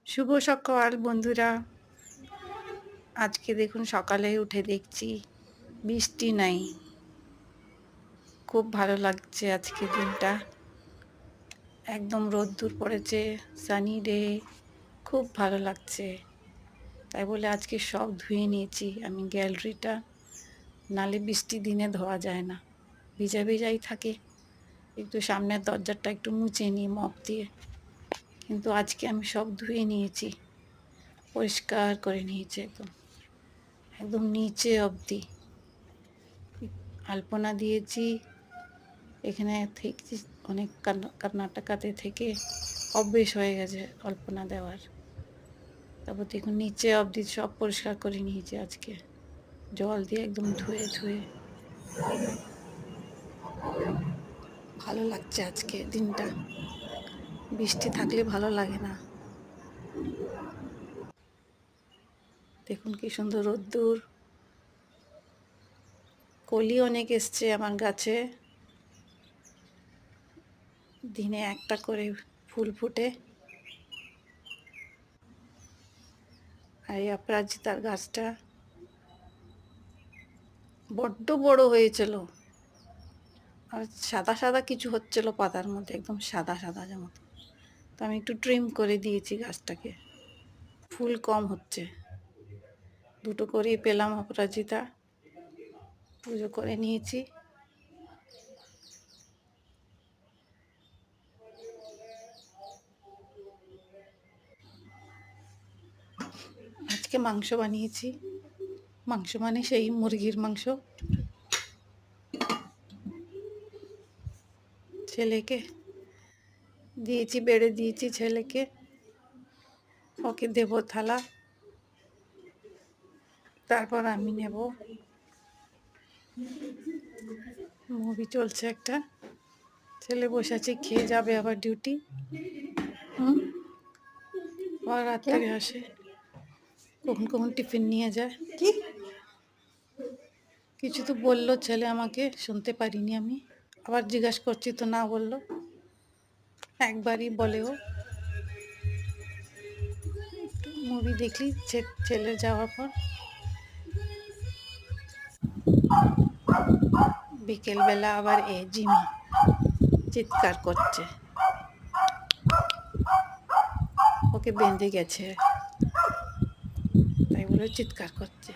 শুভ সকাল বন্ধুরা। আজকে দেখুন সকালে উঠে দেখছি বৃষ্টি নাই। খুব ভালো লাগছে আজকে দিনটা। একদম রোদ্দুর পড়েছে, সানি ডে, খুব ভালো লাগছে। তাই বলে আজকে সব ধুয়ে নিয়েছি আমি গ্যালারিটা, নালে বৃষ্টি দিনে ধোয়া যায় না, ভিজা ভিজাই থাকে। একটু সামনের দরজাটা একটু মুছে নিই মপ দিয়ে, কিন্তু আজকে আমি সব ধুয়ে নিয়েছি, পরিষ্কার করে নিয়েছি একদম একদম নিচে অবধি। আলপনা দিয়েছি এখানে থেকে, অনেক কর্ণাটকাতে থেকে অভ্যেস হয়ে গেছে আলপনা দেওয়ার। তারপর দেখুন নিচে অবধি সব পরিষ্কার করে নিয়েছি আজকে, জল দিয়ে একদম ধুয়ে ধুয়ে। ভালো লাগছে আজকে দিনটা, বৃষ্টি থাকলে ভালো লাগে না। দেখুন কি সুন্দর রোদ্দুর, কলি অনেক এসছে আমার গাছে, দিনে একটা করে ফুল ফুটে। আর এই অপরাজিতার গাছটা বড্ড বড় হয়েছিল, আর সাদা সাদা কিছু হচ্ছিল পাতার মধ্যে, একদম সাদা সাদা যেমন। তো আমি একটু ট্রিম করে দিয়েছি গাছটাকে, ফুল কম হচ্ছে। দুটো করেই পেলাম অপরাজিতা, পুজো করে নিয়েছি। আজকে মাংস বানিয়েছি, মাংস মানে সেই মুরগির মাংস। ছেলেকে দিয়েছি, বেড়ে দিয়েছি ছেলেকে, ওকে দেব থালা, তারপর আমি নেব। মুভি চলছে একটা, ছেলে বসে আছে, খেয়ে যাবে আবার ডিউটি। আবার রাত্রে আসে, কখন কখন টিফিন নিয়ে যায়। কি কিছু তো বললো ছেলে আমাকে, শুনতে পারিনি আমি, আবার জিজ্ঞাসা করছি তো না বললো, একবারই বলে ও। মুভি দেখলি ছেলে যাওয়ার পর, বিকেলবেলা আবার জিমি চিৎকার করছে, ওকে বেঁধে গেছে তাই বলে চিৎকার করছে।